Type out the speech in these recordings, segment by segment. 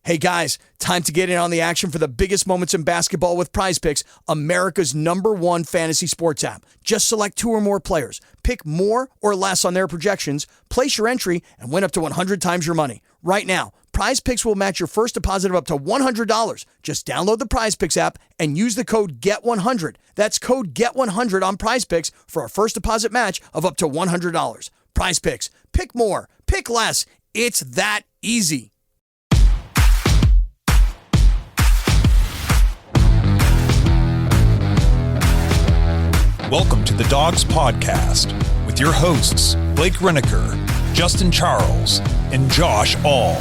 Hey guys, time to get in on the action for the biggest moments in basketball with PrizePicks, America's #1 fantasy sports app. Just select 2 or more players, pick more or less on their projections, place your entry, and win up to 100 times your money. Right now, PrizePicks will match your first deposit of up to $100. Just download the PrizePicks app and use the code GET100. That's code GET100 on PrizePicks for a first deposit match of up to $100. PrizePicks, pick more, pick less. It's that easy. Welcome to the Dogs Podcast with your hosts, Blake Reneker, Justin Charles, and Josh All.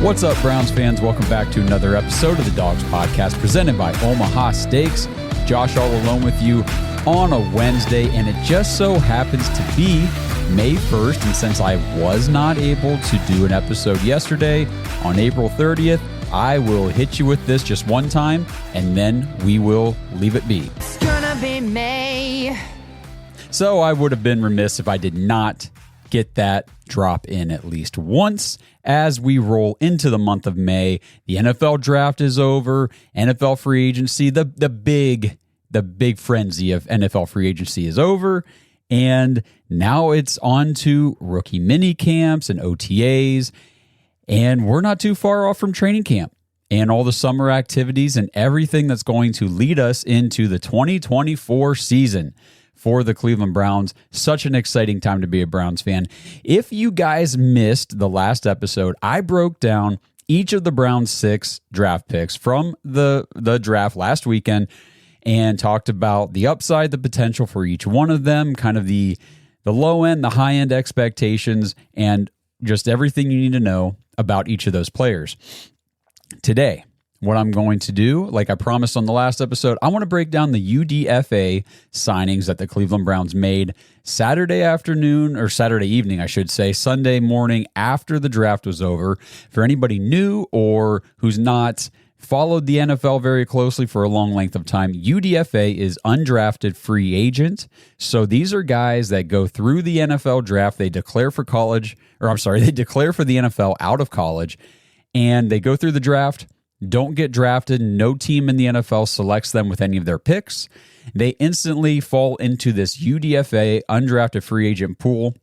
What's up, Browns fans? Welcome back to another episode of the Dogs Podcast presented by Omaha Steaks. Josh All alone with you on a Wednesday, and it just so happens to be May 1st, and since I was not able to do an episode yesterday on April 30th, I will hit you with this just one time, and then we will leave it be. It's gonna be May. So I would have been remiss if I did not get that drop in at least once as we roll into the month of May. The NFL draft is over, NFL free agency, the big frenzy of NFL free agency is over, and now it's on to rookie mini camps and OTAs. And we're not too far off from training camp and all the summer activities and everything that's going to lead us into the 2024 season for the Cleveland Browns. Such an exciting time to be a Browns fan. If you guys missed the last episode, I broke down each of the Browns' 6 draft picks from the draft last weekend and talked about the upside, the potential for each one of them, kind of the low end, the high end expectations, and just everything you need to know about each of those players. Today, what I'm going to do, like I promised on the last episode, I want to break down the UDFA signings that the Cleveland Browns made Saturday afternoon, or Saturday evening, I should say, Sunday morning after the draft was over. For anybody new or who's not followed the NFL very closely for a long length of time, UDFA is undrafted free agent. So these are guys that go through the NFL draft. They declare for college, they declare for the NFL out of college, and they go through the draft, don't get drafted. No team in the NFL selects them with any of their picks. They instantly fall into this UDFA undrafted free agent pool.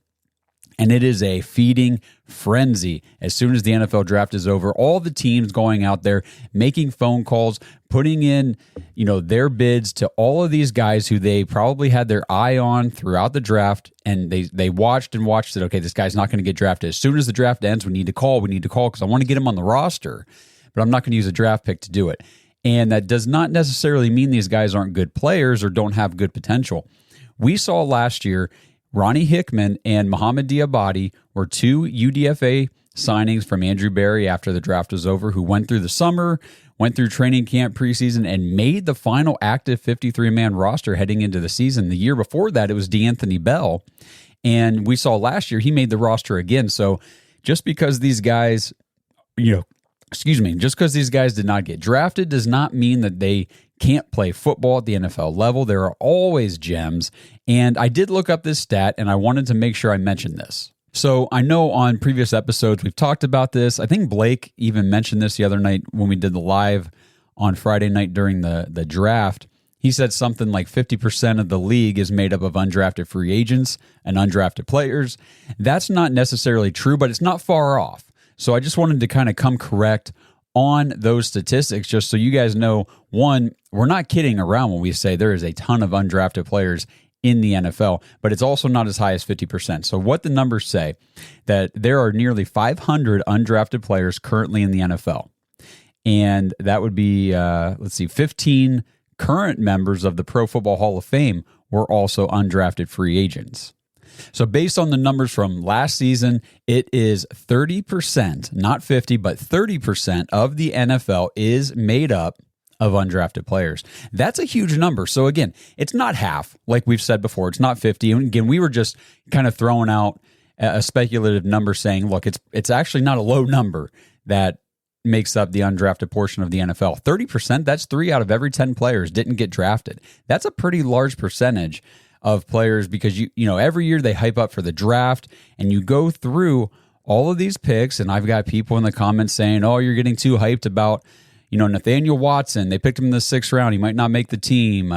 And it is a feeding frenzy. As soon as the NFL draft is over, all the teams going out there, making phone calls, putting in, their bids to all of these guys who they probably had their eye on throughout the draft. And they watched and watched it. Okay, this guy's not going to get drafted. As soon as the draft ends, we need to call because I want to get him on the roster, but I'm not going to use a draft pick to do it. And that does not necessarily mean these guys aren't good players or don't have good potential. We saw last year, Ronnie Hickman and Mohamed Diabate were 2 UDFA signings from Andrew Berry after the draft was over, who went through the summer, went through training camp preseason, and made the final active 53-man roster heading into the season. The year before that, it was D'Anthony Bell. And we saw last year he made the roster again. So just because these guys, just because these guys did not get drafted does not mean that they can't play football at the NFL level. There are always gems. And I did look up this stat, and I wanted to make sure I mentioned this. So I know on previous episodes we've talked about this. I think Blake even mentioned this the other night when we did the live on Friday night during the draft. He said something like 50% of the league is made up of undrafted free agents and undrafted players. That's not necessarily true, but it's not far off. So I just wanted to kind of come correct on those statistics, just so you guys know, one, we're not kidding around when we say there is a ton of undrafted players in the NFL, but it's also not as high as 50%. So what the numbers say, that there are nearly 500 undrafted players currently in the NFL. And that would be, 15 current members of the Pro Football Hall of Fame were also undrafted free agents. So based on the numbers from last season, it is 30%, not 50, but 30% of the NFL is made up of undrafted players. That's a huge number. So again, it's not half, like we've said before. It's not 50. And again, we were just kind of throwing out a speculative number saying, look, it's actually not a low number that makes up the undrafted portion of the NFL. 30%, that's 3 out of every 10 players didn't get drafted. That's a pretty large percentage of players because you know every year they hype up for the draft and you go through all of these picks, and I've got people in the comments saying, oh, you're getting too hyped about, Nathaniel Watson. They picked him in the 6th round. He might not make the team.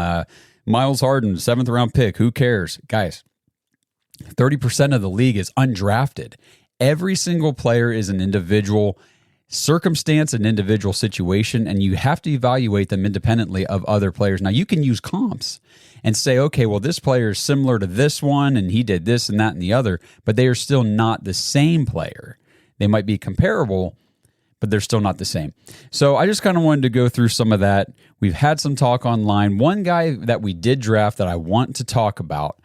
Miles Harden, 7th round pick. Who cares? Guys, 30% of the league is undrafted. Every single player is an individual circumstance, an individual situation, and you have to evaluate them independently of other players. Now, you can use comps and say, okay, well, this player is similar to this one, and he did this and that and the other, but they are still not the same player. They might be comparable, but they're still not the same. So I just kind of wanted to go through some of that. We've had some talk online. One guy that we did draft that I want to talk about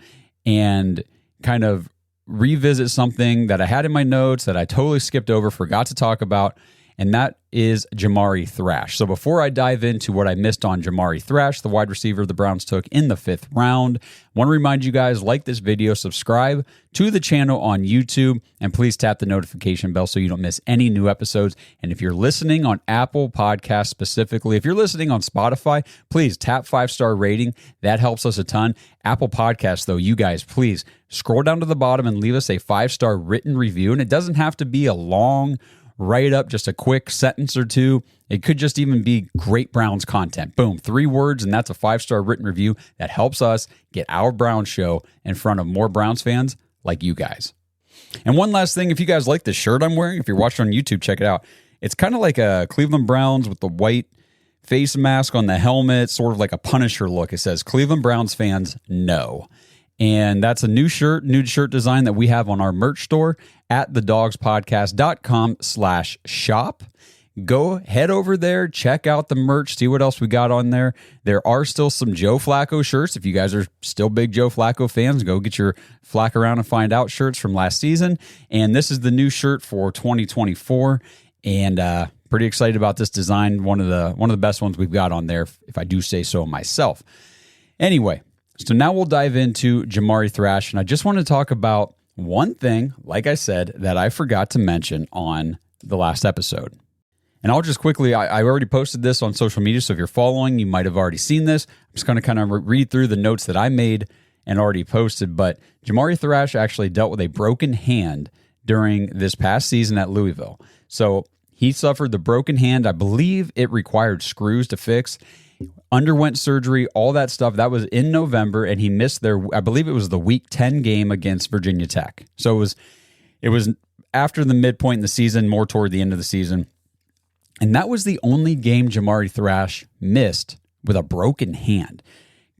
and kind of revisit something that I had in my notes that I totally skipped over, forgot to talk about, and that is Jamari Thrash. So before I dive into what I missed on Jamari Thrash, the wide receiver the Browns took in the 5th round, I want to remind you guys, like this video, subscribe to the channel on YouTube, and please tap the notification bell so you don't miss any new episodes. And if you're listening on Apple Podcasts specifically, if you're listening on Spotify, please tap 5-star rating. That helps us a ton. Apple Podcasts, though, you guys, please scroll down to the bottom and leave us a 5-star written review. And it doesn't have to be a long write up, just a quick sentence or two. It could just even be great Browns content. Boom, 3 words, and that's a 5-star written review that helps us get our Browns show in front of more Browns fans like you guys. And one last thing, if you guys like this shirt I'm wearing, if you're watching on YouTube, check it out. It's kind of like a Cleveland Browns with the white face mask on the helmet, sort of like a Punisher look. It says, Cleveland Browns fans, no. And that's a new shirt design that we have on our merch store at thedogspodcast.com/shop. Go head over there, check out the merch, see what else we got on there. There are still some Joe Flacco shirts. If you guys are still big Joe Flacco fans, go get your Flack Around and Find Out shirts from last season. And this is the new shirt for 2024. And pretty excited about this design. One of the best ones we've got on there, if I do say so myself. Anyway, so now we'll dive into Jamari Thrash, and I just want to talk about one thing, like I said, that I forgot to mention on the last episode. And I'll just quickly, I already posted this on social media, so if you're following, you might have already seen this. I'm just going to kind of read through the notes that I made and already posted, but Jamari Thrash actually dealt with a broken hand during this past season at Louisville. So he suffered the broken hand. I believe it required screws to fix. Underwent surgery, all that stuff. That was in November, and he missed I believe it was the Week 10 game against Virginia Tech. So it was after the midpoint in the season, more toward the end of the season. And that was the only game Jamari Thrash missed with a broken hand.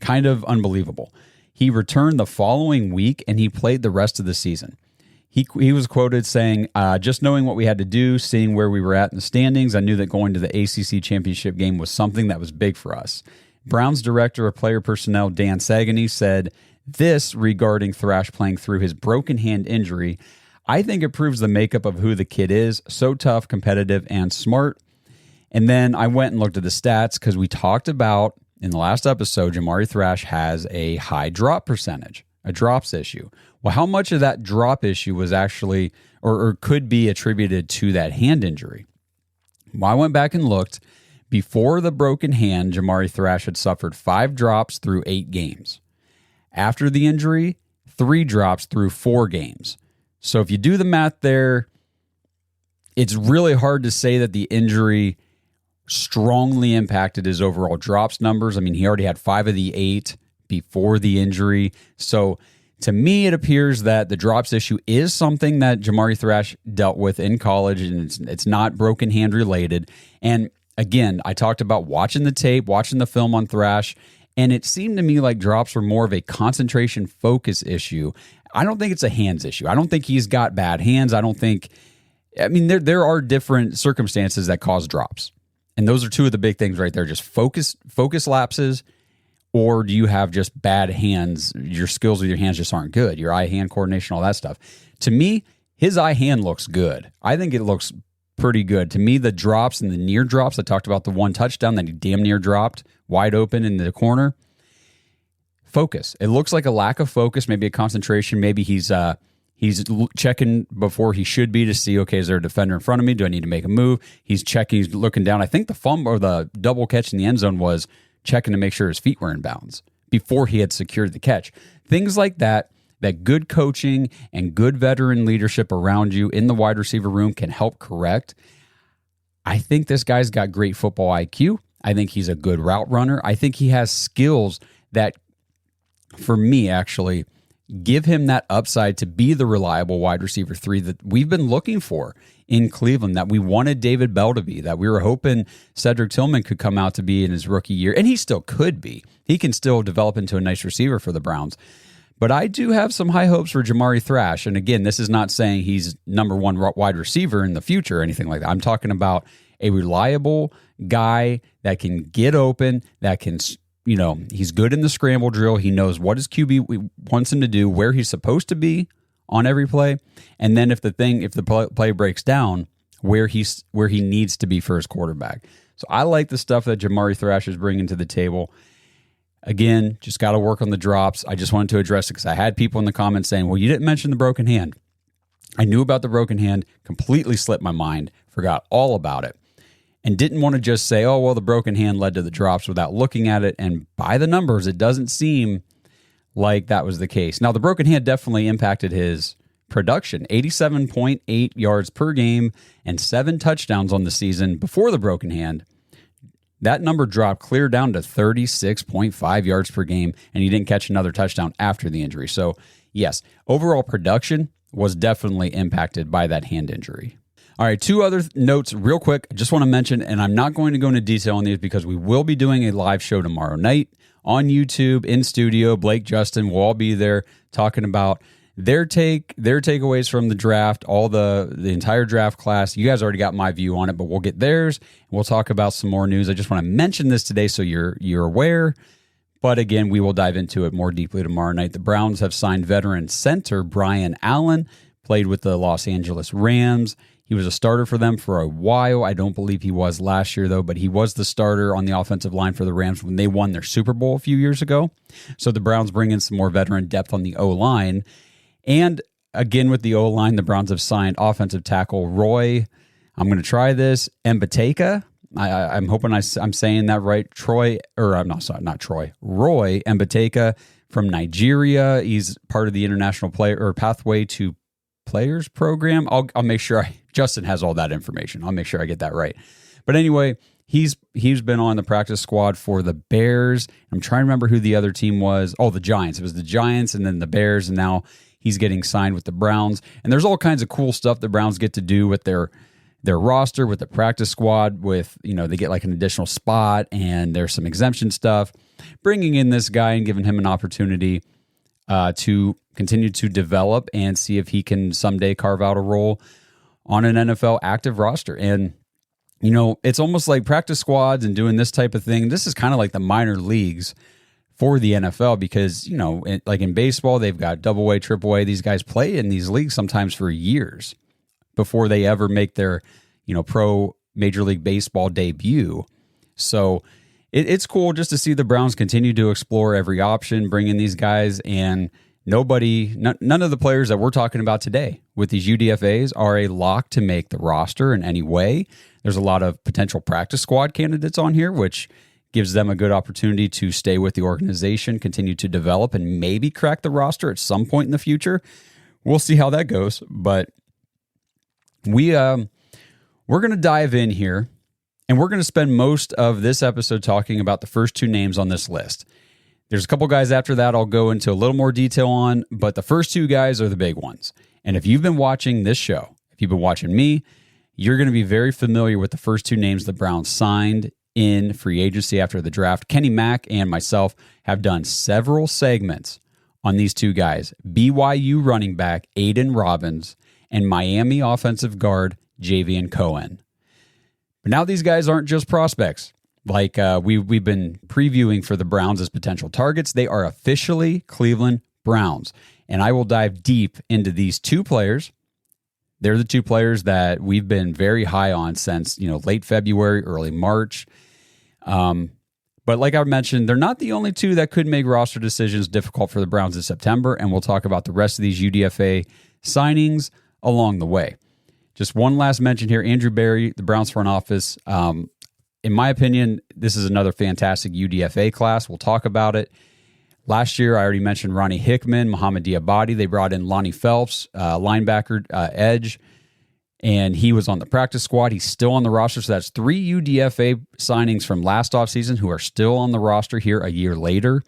Kind of unbelievable. He returned the following week, and he played the rest of the season. He was quoted saying, just knowing what we had to do, seeing where we were at in the standings, I knew that going to the ACC championship game was something that was big for us. Browns director of player personnel, Dan Sagany, said this regarding Thrash playing through his broken hand injury. I think it proves the makeup of who the kid is. So tough, competitive, and smart. And then I went and looked at the stats because we talked about in the last episode, Jamari Thrash has a high drop percentage, a drops issue. Well, how much of that drop issue was actually or could be attributed to that hand injury? Well, I went back and looked. Before the broken hand, Jamari Thrash had suffered 5 drops through 8 games. After the injury, 3 drops through 4 games. So if you do the math there, it's really hard to say that the injury strongly impacted his overall drops numbers. I mean, he already had 5 of the 8 before the injury. So to me, it appears that the drops issue is something that Jamari Thrash dealt with in college, and it's not broken hand related. And again, I talked about watching the tape, watching the film on Thrash, and it seemed to me like drops were more of a concentration focus issue. I don't think it's a hands issue. I don't think he's got bad hands. There are different circumstances that cause drops. And those are 2 of the big things right there, just focus lapses, or do you have just bad hands? Your skills with your hands just aren't good. Your eye-hand coordination, all that stuff. To me, his eye-hand looks good. I think it looks pretty good. To me, the drops and the near drops, I talked about the one touchdown that he damn near dropped wide open in the corner. Focus. It looks like a lack of focus, maybe a concentration. Maybe he's checking before he should be to see, okay, is there a defender in front of me? Do I need to make a move? He's checking, he's looking down. I think the fumble or the double catch in the end zone was checking to make sure his feet were in bounds before he had secured the catch. Things like that that good coaching and good veteran leadership around you in the wide receiver room can help correct. I think this guy's got great football IQ. I think he's a good route runner. I think he has skills that, for me, actually give him that upside to be the reliable wide receiver 3 that we've been looking for in Cleveland, that we wanted David Bell to be, that we were hoping Cedric Tillman could come out to be in his rookie year, and he still could be. He can still develop into a nice receiver for the Browns. But I do have some high hopes for Jamari Thrash. And again, this is not saying he's number 1 wide receiver in the future or anything like that. I'm talking about a reliable guy that can get open, that can, he's good in the scramble drill. He knows what his QB wants him to do, where he's supposed to be on every play. And then if the play breaks down, where he needs to be for his quarterback. So I like the stuff that Jamari Thrash is bringing to the table. Again, just got to work on the drops. I just wanted to address it because I had people in the comments saying, well, you didn't mention the broken hand. I knew about the broken hand, completely slipped my mind, forgot all about it, and didn't want to just say, oh, well, the broken hand led to the drops without looking at it. And by the numbers, it doesn't seem like that was the case. Now, the broken hand definitely impacted his production, 87.8 yards per game and 7 touchdowns on the season before the broken hand. That number dropped clear down to 36.5 yards per game, and he didn't catch another touchdown after the injury. So, yes, overall production was definitely impacted by that hand injury. All right, 2 other notes real quick. I just want to mention, and I'm not going to go into detail on these because we will be doing a live show tomorrow night on YouTube, in studio. Blake, Justin will all be there talking about their takeaways from the draft, all the entire draft class. You guys already got my view on it, but we'll get theirs. We'll talk about some more news. I just want to mention this today so you're aware. But again, we will dive into it more deeply tomorrow night. The Browns have signed veteran center Brian Allen, played with the Los Angeles Rams. He was a starter for them for a while. I don't believe he was last year, though, but he was the starter on the offensive line for the Rams when they won their Super Bowl a few years ago. So the Browns bring in some more veteran depth on the O-line. And again, with the O-line, the Browns have signed offensive tackle Roy. I'm going to try this. Mbeteka. I'm hoping I'm saying that right. Roy Mbeteka from Nigeria. He's part of the International Player or Pathway to Players program. I'll make sure Justin has all that information. I'll make sure I get that right. But anyway, he's been on the practice squad for the Bears. I'm trying to remember who the other team was. Oh, the Giants. It was the Giants and then the Bears, and now he's getting signed with the Browns. And there's all kinds of cool stuff the Browns get to do with their roster, with the practice squad, with, they get like an additional spot, and there's some exemption stuff. Bringing in this guy and giving him an opportunity to continue to develop and see if he can someday carve out a role on an NFL active roster. And, it's almost like practice squads and doing this type of thing. This is kind of like the minor leagues for the NFL because, like in baseball, they've got AA, AAA. These guys play in these leagues sometimes for years before they ever make their, pro Major League Baseball debut. So it's cool just to see the Browns continue to explore every option, bring in these guys, and none of the players that we're talking about today with these UDFAs are a lock to make the roster in any way. There's a lot of potential practice squad candidates on here, which gives them a good opportunity to stay with the organization, continue to develop, and maybe crack the roster at some point in the future. We'll see how that goes, but we're going to dive in here, and we're going to spend most of this episode talking about the first 2 names on this list. There's a couple guys after that I'll go into a little more detail on, but the first 2 guys are the big ones. And if you've been watching this show, if you've been watching me, you're going to be very familiar with the first 2 names the Browns signed in free agency after the draft. Kenny Mack and myself have done several segments on these 2 guys, BYU running back Aiden Robbins and Miami offensive guard Javen Cohen. But now these guys aren't just prospects like we've been previewing for the Browns as potential targets. They are officially Cleveland Browns. And I will dive deep into these 2 players. They're the 2 players that we've been very high on since, late February, early March. But like I mentioned, they're not the only 2 that could make roster decisions difficult for the Browns in September. And we'll talk about the rest of these UDFA signings along the way. Just one last mention here, Andrew Berry, the Browns front office. In my opinion, this is another fantastic UDFA class. We'll talk about it. Last year, I already mentioned Ronnie Hickman, Muhammad Diabate. They brought in Lonnie Phelps, linebacker, edge, and he was on the practice squad. He's still on the roster, so that's 3 UDFA signings from last offseason who are still on the roster here a year later.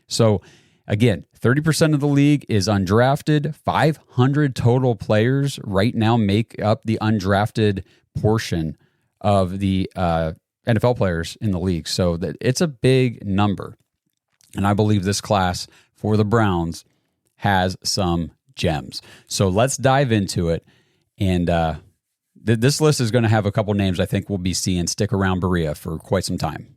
So, again, 30% of the league is undrafted. 500 total players right now make up the undrafted portion of the NFL players in the league. So it's a big number. And I believe this class for the Browns has some gems. So let's dive into it. And this list is going to have a couple names I think we'll be seeing stick around Berea for quite some time.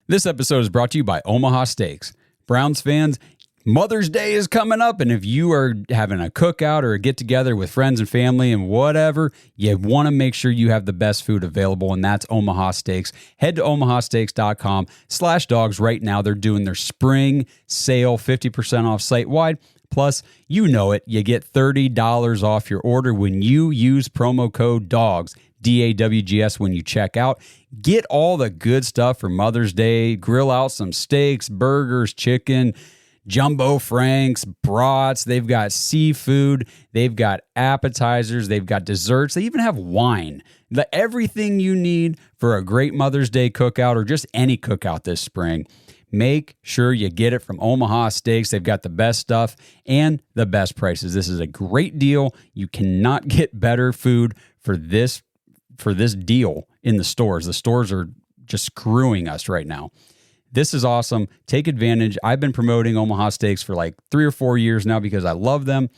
This episode is brought to you by Omaha Steaks. Browns fans, Mother's Day is coming up, and if you are having a cookout or a get-together with friends and family and whatever, you want to make sure you have the best food available, and that's Omaha Steaks. Head to omahasteaks.com/dogs right now. They're doing their spring sale, 50% off site-wide. Plus, you know it, you get $30 off your order when you use promo code DAWGS, DAWGS, when you check out. Get all the good stuff for Mother's Day. Grill out some steaks, burgers, chicken, jumbo franks, brats. They've got seafood. They've got appetizers. They've got desserts. They even have wine. Everything you need for a great Mother's Day cookout or just any cookout this spring. Make sure you get it from Omaha Steaks. They've got the best stuff and the best prices. This is a great deal. You cannot get better food for this deal in the stores. The stores are just screwing us right now. This is awesome. Take advantage. I've been promoting Omaha Steaks for like 3 or 4 years now because I love them.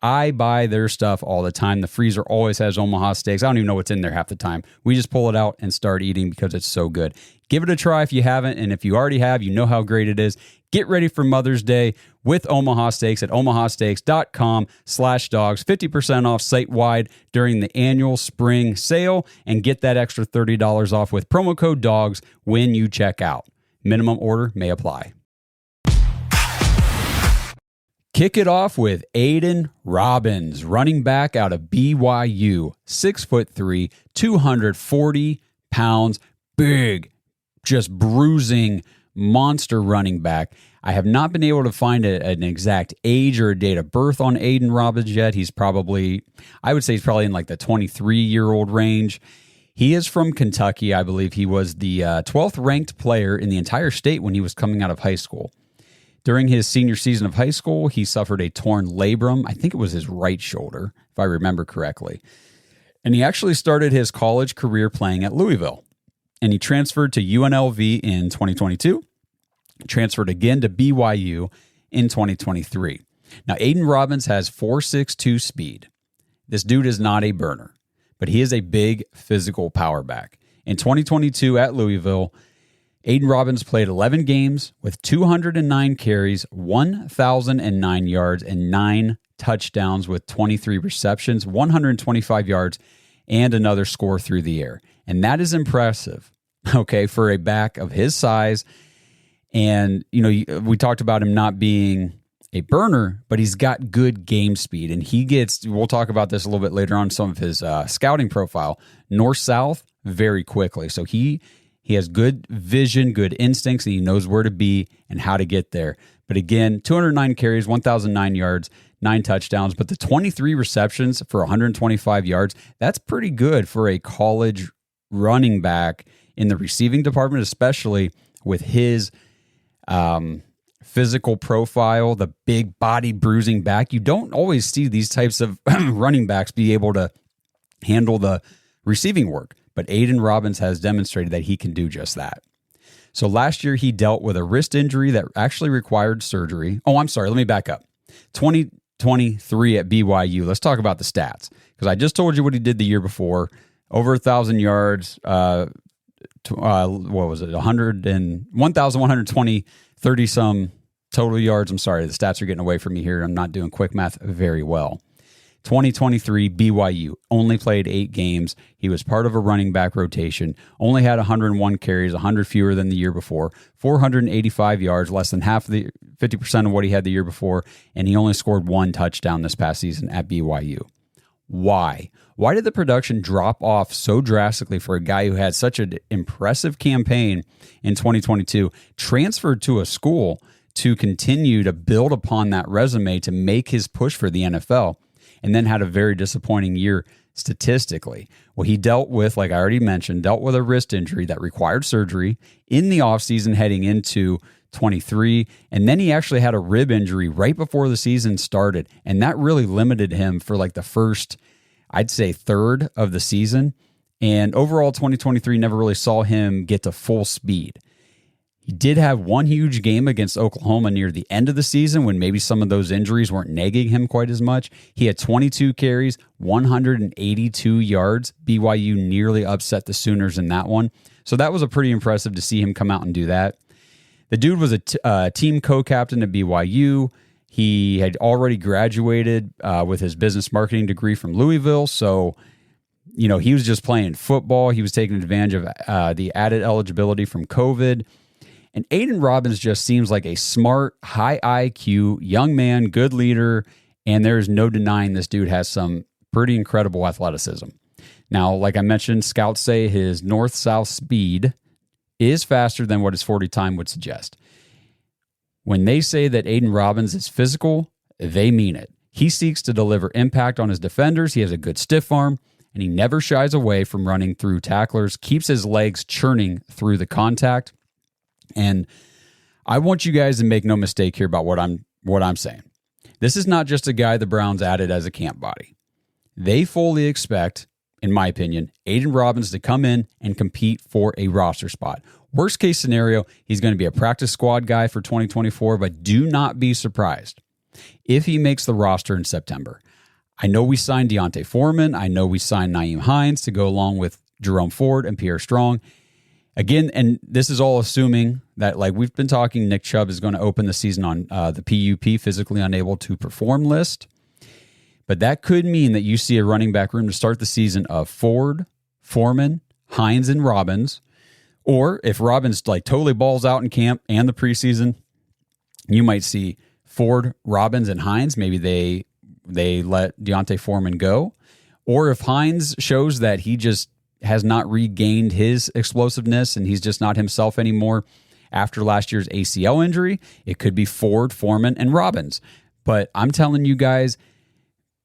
I buy their stuff all the time. The freezer always has Omaha Steaks. I don't even know what's in there half the time. We just pull it out and start eating because it's so good. Give it a try if you haven't, and if you already have, you know how great it is. Get ready for Mother's Day with Omaha Steaks at omahasteaks.com/dogs. 50% off site-wide during the annual spring sale, and get that extra $30 off with promo code DAWGS when you check out. Minimum order may apply. Kick it off with Aiden Robbins, running back out of BYU, 6'3", 240 pounds, big, just bruising monster running back. I have not been able to find an exact age or a date of birth on Aiden Robbins yet. I would say he's probably in like the 23-year-old range. He is from Kentucky. I believe he was the 12th ranked player in the entire state when he was coming out of high school. During his senior season of high school, he suffered a torn labrum. I think it was his right shoulder, if I remember correctly. And he actually started his college career playing at Louisville. And he transferred to UNLV in 2022, transferred again to BYU in 2023. Now, Aiden Robbins has 4.62 speed. This dude is not a burner, but he is a big physical power back. In 2022 at Louisville, Aiden Robbins played 11 games with 209 carries, 1,009 yards, and 9 touchdowns with 23 receptions, 125 yards, and another score through the air. And that is impressive, okay, for a back of his size. And, we talked about him not being a burner, but he's got good game speed. And we'll talk about this a little bit later on, some of his scouting profile, north-south very quickly. So he has good vision, good instincts, and he knows where to be and how to get there. But again, 209 carries, 1,009 yards, 9 touchdowns. But the 23 receptions for 125 yards, that's pretty good for a college running back in the receiving department, especially with his physical profile, the big body bruising back. You don't always see these types of running backs be able to handle the receiving work. But Aiden Robbins has demonstrated that he can do just that. So last year, he dealt with a wrist injury that actually required surgery. Oh, I'm sorry. Let me back up. 2023 at BYU. Let's talk about the stats. Because I just told you what he did the year before. Over 1,000 yards. What was it? 1,120, 30-some total yards. I'm sorry. The stats are getting away from me here. I'm not doing quick math very well. 2023 BYU only played 8 games. He was part of a running back rotation, only had 101 carries, 100 fewer than the year before, 485 yards, less than 50% of what he had the year before, and he only scored 1 touchdown this past season at BYU. Why? Why did the production drop off so drastically for a guy who had such an impressive campaign in 2022, transferred to a school to continue to build upon that resume to make his push for the NFL, and then had a very disappointing year statistically? Well, he dealt with, like I already mentioned, a wrist injury that required surgery in the offseason heading into 23, and then he actually had a rib injury right before the season started, and that really limited him for like the first, I'd say, third of the season. And overall, 2023 never really saw him get to full speed. He did have one huge game against Oklahoma near the end of the season when maybe some of those injuries weren't nagging him quite as much. He had 22 carries, 182 yards. BYU nearly upset the Sooners in that one. So that was a pretty impressive to see him come out and do that. The dude was a team co-captain at BYU. He had already graduated with his business marketing degree from Louisville. So, you know, he was just playing football. He was taking advantage of the added eligibility from COVID. And Aiden Robbins just seems like a smart, high IQ, young man, good leader, and there's no denying this dude has some pretty incredible athleticism. Now, like I mentioned, scouts say his north-south speed is faster than what his 40 time would suggest. When they say that Aiden Robbins is physical, they mean it. He seeks to deliver impact on his defenders. He has a good stiff arm, and he never shies away from running through tacklers, keeps his legs churning through the contact. And I want you guys to make no mistake here about what I'm saying. This is not just a guy the Browns added as a camp body. They fully expect, in my opinion, Aiden Robbins to come in and compete for a roster spot. Worst case scenario, he's going to be a practice squad guy for 2024, but do not be surprised if he makes the roster in September. I know we signed Deontay Foreman. I know we signed Nyheim Hines to go along with Jerome Ford and Pierre Strong. Again, and this is all assuming that, like we've been talking, Nick Chubb is going to open the season on the PUP, physically unable to perform list. But that could mean that you see a running back room to start the season of Ford, Foreman, Hines, and Robbins. Or if Robbins like totally balls out in camp and the preseason, you might see Ford, Robbins, and Hines. Maybe they let Deontay Foreman go. Or if Hines shows that he just has not regained his explosiveness and he's just not himself anymore after last year's ACL injury, it could be Ford, Foreman, and Robbins. But I'm telling you guys,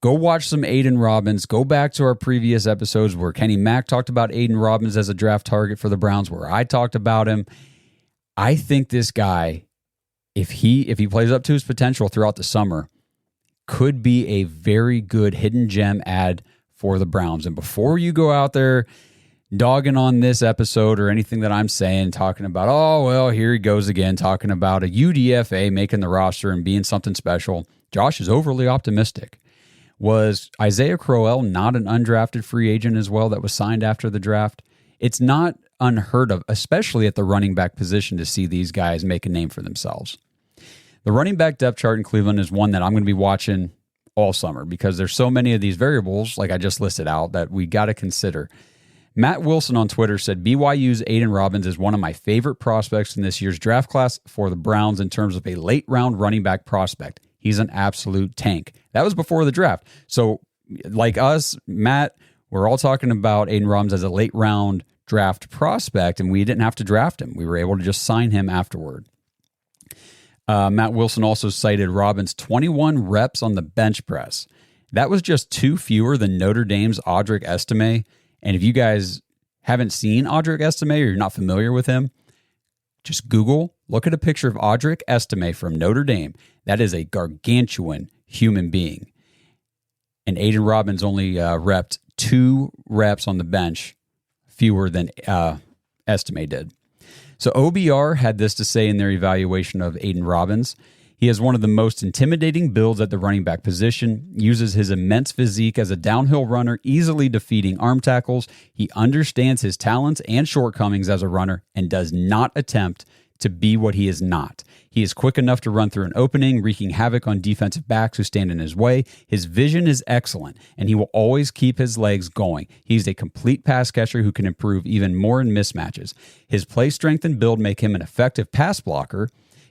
go watch some Aiden Robbins. Go back to our previous episodes where Kenny Mack talked about Aiden Robbins as a draft target for the Browns, where I talked about him. I think this guy, if he plays up to his potential throughout the summer, could be a very good hidden gem add for the Browns. And before you go out there dogging on this episode or anything that I'm saying, talking about, oh, well, here he goes again, talking about a UDFA making the roster and being something special, Josh is overly optimistic. Was Isaiah Crowell not an undrafted free agent as well that was signed after the draft? It's not unheard of, especially at the running back position, to see these guys make a name for themselves. The running back depth chart in Cleveland is one that I'm going to be watching all summer because there's so many of these variables, like I just listed out, that we got to consider. Matt Wilson on Twitter said, BYU's Aiden Robbins is one of my favorite prospects in this year's draft class for the Browns in terms of a late-round running back prospect. He's an absolute tank. That was before the draft. So like us, Matt, we're all talking about Aiden Robbins as a late-round draft prospect, and we didn't have to draft him. We were able to just sign him afterward. Matt Wilson also cited Robbins' 21 reps on the bench press. That was just 2 fewer than Notre Dame's Audric Estime. And if you guys haven't seen Audric Estime or you're not familiar with him, just Google, look at a picture of Audric Estime from Notre Dame. That is a gargantuan human being. And Aiden Robbins only repped 2 reps on the bench, fewer than Estime did. So OBR had this to say in their evaluation of Aiden Robbins. He has one of the most intimidating builds at the running back position, uses his immense physique as a downhill runner, easily defeating arm tackles. He understands his talents and shortcomings as a runner and does not attempt to be what he is not. He is quick enough to run through an opening, wreaking havoc on defensive backs who stand in his way. His vision is excellent, and he will always keep his legs going. He's a complete pass catcher who can improve even more in mismatches. His play strength and build make him an effective pass blocker.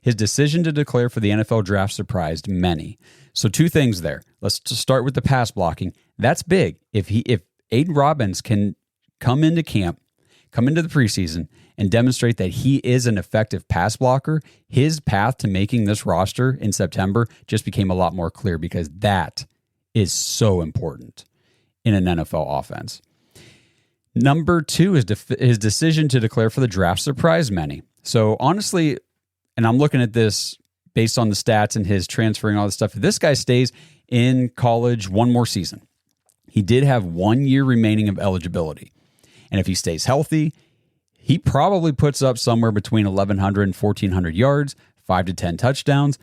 His decision to declare for the NFL draft surprised many. So two things there. Let's just start with the pass blocking. That's big. If Aiden Robbins can come into camp, come into the preseason, and demonstrate that he is an effective pass blocker, his path to making this roster in September just became a lot more clear, because that is so important in an NFL offense. Number two is his decision to declare for the draft surprised many. So honestly, and I'm looking at this based on the stats and his transferring all this stuff, if this guy stays in college one more season, he did have 1 year remaining of eligibility. And if he stays healthy, he probably puts up somewhere between 1,100 and 1,400 yards, 5 to 10 touchdowns.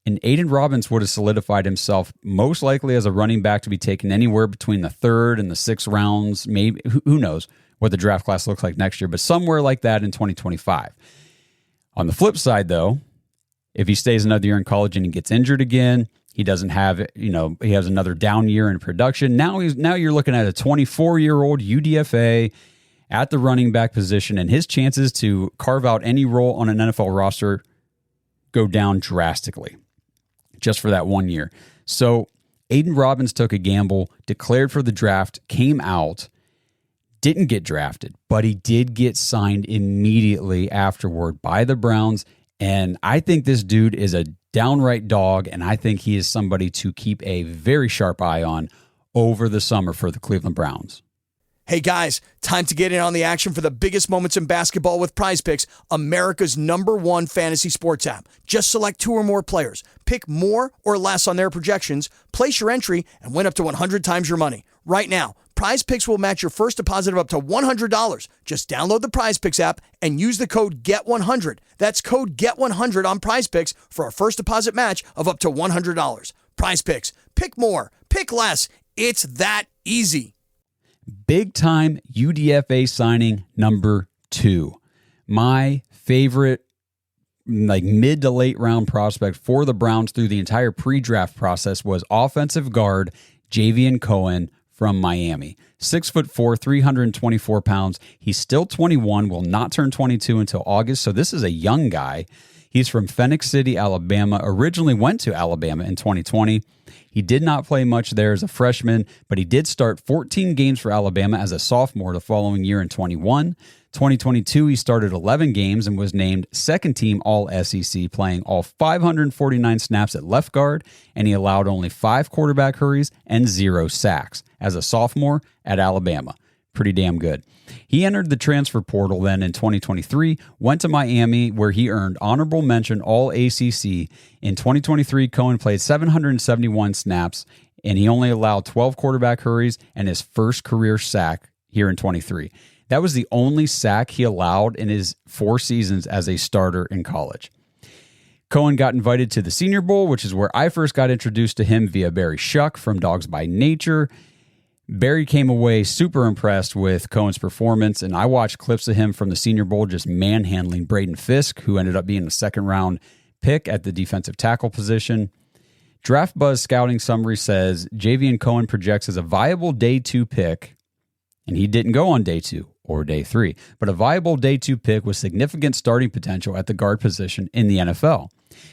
And Aiden Robbins would have solidified himself most likely as a running back to be taken anywhere between the 3rd and the 6th rounds. Maybe, who knows what the draft class looks like next year, but somewhere like that in 2025. On the flip side, though, if he stays another year in college and he gets injured again, he doesn't have, he has another down year in production. Now you're looking at a 24-year-old UDFA at the running back position, and his chances to carve out any role on an NFL roster go down drastically just for that 1 year. So Aiden Robbins took a gamble, declared for the draft, came out, didn't get drafted, but he did get signed immediately afterward by the Browns. And I think this dude is a downright dog, and I think he is somebody to keep a very sharp eye on over the summer for the Cleveland Browns. Hey guys, time to get in on the action for the biggest moments in basketball with PrizePicks, America's #1 fantasy sports app. Just select 2 or more players, pick more or less on their projections, place your entry, and win up to 100 times your money. Right now, PrizePicks will match your first deposit of up to $100. Just download the PrizePicks app and use the code GET100. That's code GET100 on PrizePicks for a first deposit match of up to $100. PrizePicks, pick more, pick less. It's that easy. Big time UDFA signing number 2. My favorite mid to late round prospect for the Browns through the entire pre-draft process was offensive guard Javen Cohen from Miami. 6'4", 324 pounds. He's still 21, will not turn 22 until August. So this is a young guy. He's from Phoenix City, Alabama, originally went to Alabama in 2020. He did not play much there as a freshman, but he did start 14 games for Alabama as a sophomore the following year in 2022, he started 11 games and was named second team All-SEC, playing all 549 snaps at left guard, and he allowed only 5 quarterback hurries and 0 sacks as a sophomore at Alabama. Pretty damn good. He entered the transfer portal then in 2023, went to Miami where he earned honorable mention All-ACC. In 2023, Cohen played 771 snaps, and he only allowed 12 quarterback hurries and his first career sack here in 23. That was the only sack he allowed in his 4 seasons as a starter in college. Cohen got invited to the Senior Bowl, which is where I first got introduced to him via Barry Shuck from Dogs by Nature. Barry came away super impressed with Cohen's performance, and I watched clips of him from the Senior Bowl just manhandling Braden Fisk, who ended up being a second-round pick at the defensive tackle position. Draft Buzz scouting summary says Javen Cohen projects as a viable day 2 pick, and he didn't go on day 2 or day 3, but a viable day 2 pick with significant starting potential at the guard position in the NFL.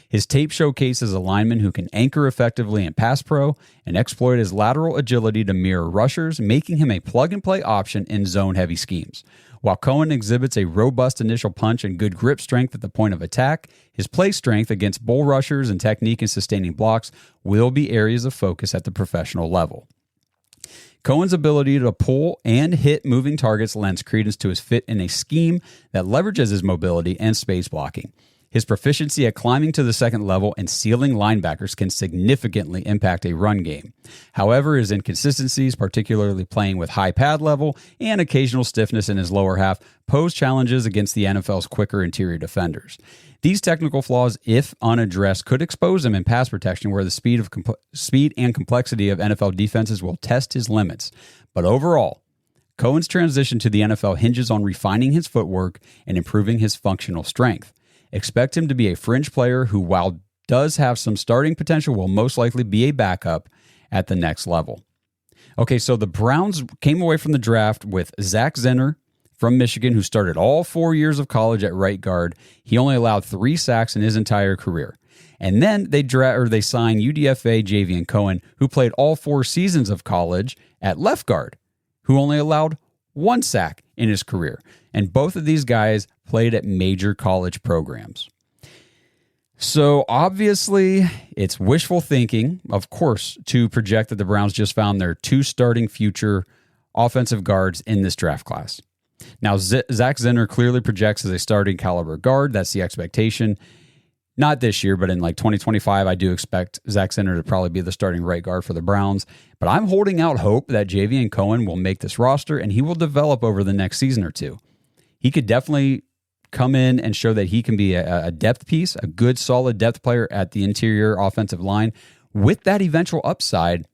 His tape showcases a lineman who can anchor effectively in pass pro and exploit his lateral agility to mirror rushers, making him a plug-and-play option in zone-heavy schemes. While Cohen exhibits a robust initial punch and good grip strength at the point of attack, his play strength against bull rushers and technique in sustaining blocks will be areas of focus at the professional level. Cohen's ability to pull and hit moving targets lends credence to his fit in a scheme that leverages his mobility and space blocking. His proficiency at climbing to the second level and sealing linebackers can significantly impact a run game. However, his inconsistencies, particularly playing with high pad level and occasional stiffness in his lower half, pose challenges against the NFL's quicker interior defenders. These technical flaws, if unaddressed, could expose him in pass protection where the speed and complexity of NFL defenses will test his limits. But overall, Cohen's transition to the NFL hinges on refining his footwork and improving his functional strength. Expect him to be a fringe player who, while does have some starting potential, will most likely be a backup at the next level. Okay, so the Browns came away from the draft with Zach Zenner from Michigan who started all 4 years of college at right guard. He only allowed 3 sacks in his entire career. And then they signed UDFA Javen Cohen, who played all 4 seasons of college at left guard, who only allowed 1 sack in his career. And both of these guys played at major college programs. So obviously, it's wishful thinking, of course, to project that the Browns just found their 2 starting future offensive guards in this draft class. Now, Zach Zinner clearly projects as a starting caliber guard. That's the expectation. Not this year, but in like 2025, I do expect Zach Zinner to probably be the starting right guard for the Browns. But I'm holding out hope that Javen Cohen will make this roster and he will develop over the next season or two. He could definitely come in and show that he can be a depth piece, a good, solid depth player at the interior offensive line with that eventual upside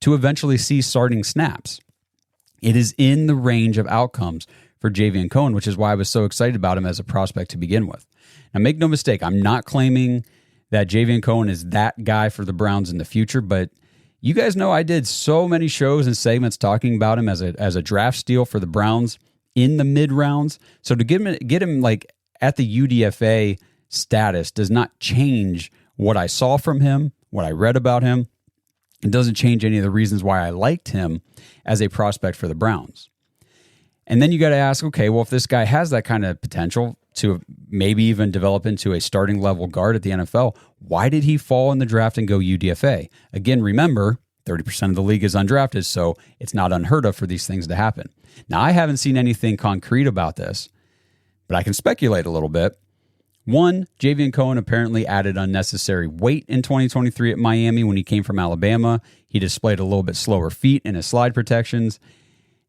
to eventually see starting snaps. It is in the range of outcomes for Javen Cohen, which is why I was so excited about him as a prospect to begin with. Now, make no mistake, I'm not claiming that Javen Cohen is that guy for the Browns in the future, but you guys know I did so many shows and segments talking about him as a draft steal for the Browns in the mid rounds. So to get him like at the UDFA status does not change what I saw from him, what I read about him. It doesn't change any of the reasons why I liked him as a prospect for the Browns. And then you got to ask, okay, well, if this guy has that kind of potential to maybe even develop into a starting level guard at the NFL, why did he fall in the draft and go UDFA? Again, remember, 30% of the league is undrafted, so it's not unheard of for these things to happen. Now, I haven't seen anything concrete about this, but I can speculate a little bit. One, Javen Cohen apparently added unnecessary weight in 2023 at Miami when he came from Alabama. He displayed a little bit slower feet in his slide protections.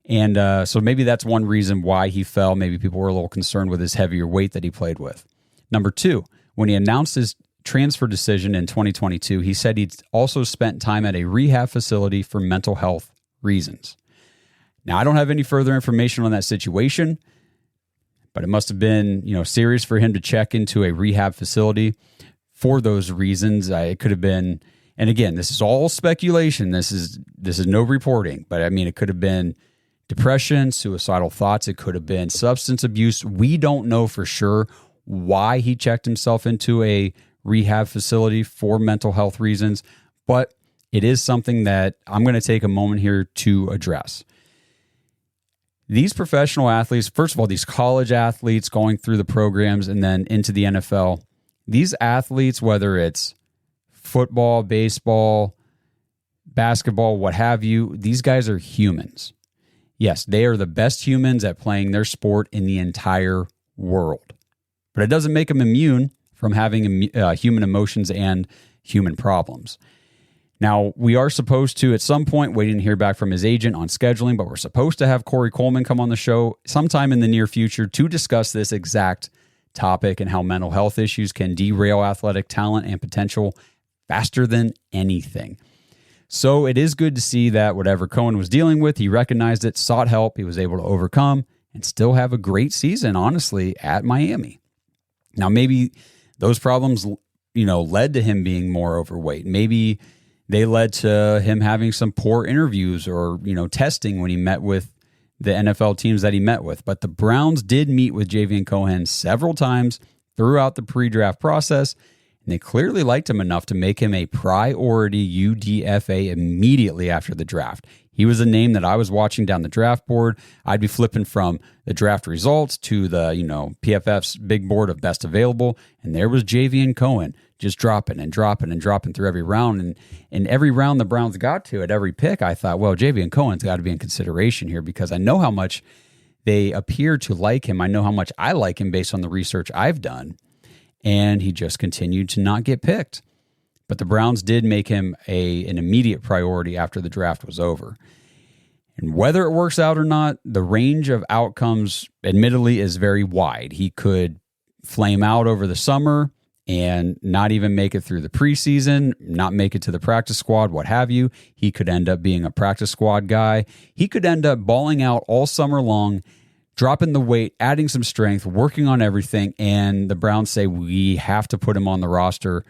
And so maybe that's one reason why he fell. Maybe people were a little concerned with his heavier weight that he played with. Number 2, when he announced his transfer decision in 2022, he said he'd also spent time at a rehab facility for mental health reasons. Now, I don't have any further information on that situation, but it must have been, serious for him to check into a rehab facility for those reasons. It could have been, and again, this is all speculation. This is no reporting, but I mean, it could have been depression, suicidal thoughts. It could have been substance abuse. We don't know for sure why he checked himself into a rehab facility for mental health reasons, but it is something that I'm going to take a moment here to address. These professional athletes, first of all, these college athletes going through the programs and then into the NFL, these athletes, whether it's football, baseball, basketball, what have you, these guys are humans. Yes, they are the best humans at playing their sport in the entire world. But it doesn't make them immune from having human emotions and human problems. Now, we are supposed to, at some point, waiting to hear back from his agent on scheduling, but we're supposed to have Corey Coleman come on the show sometime in the near future to discuss this exact topic and how mental health issues can derail athletic talent and potential faster than anything. So it is good to see that whatever Cohen was dealing with, he recognized it, sought help, he was able to overcome, and still have a great season, honestly, at Miami. Now, maybe those problems, led to him being more overweight. Maybe they led to him having some poor interviews or, testing when he met with the NFL teams that he met with. But the Browns did meet with Javen Cohen several times throughout the pre-draft process, and they clearly liked him enough to make him a priority UDFA immediately after the draft. He was a name that I was watching down the draft board. I'd be flipping from the draft results to the, PFF's big board of best available, and there was Javen Cohen just dropping through every round. And every round the Browns got to, at every pick, I thought, well, Javen Cohen's got to be in consideration here because I know how much they appear to like him. I know how much I like him based on the research I've done. And he just continued to not get picked. But the Browns did make him an immediate priority after the draft was over. And whether it works out or not, the range of outcomes, admittedly, is very wide. He could flame out over the summer and not even make it through the preseason, not make it to the practice squad, what have you. He could end up being a practice squad guy. He could end up balling out all summer long, dropping the weight, adding some strength, working on everything, and the Browns say we have to put him on the roster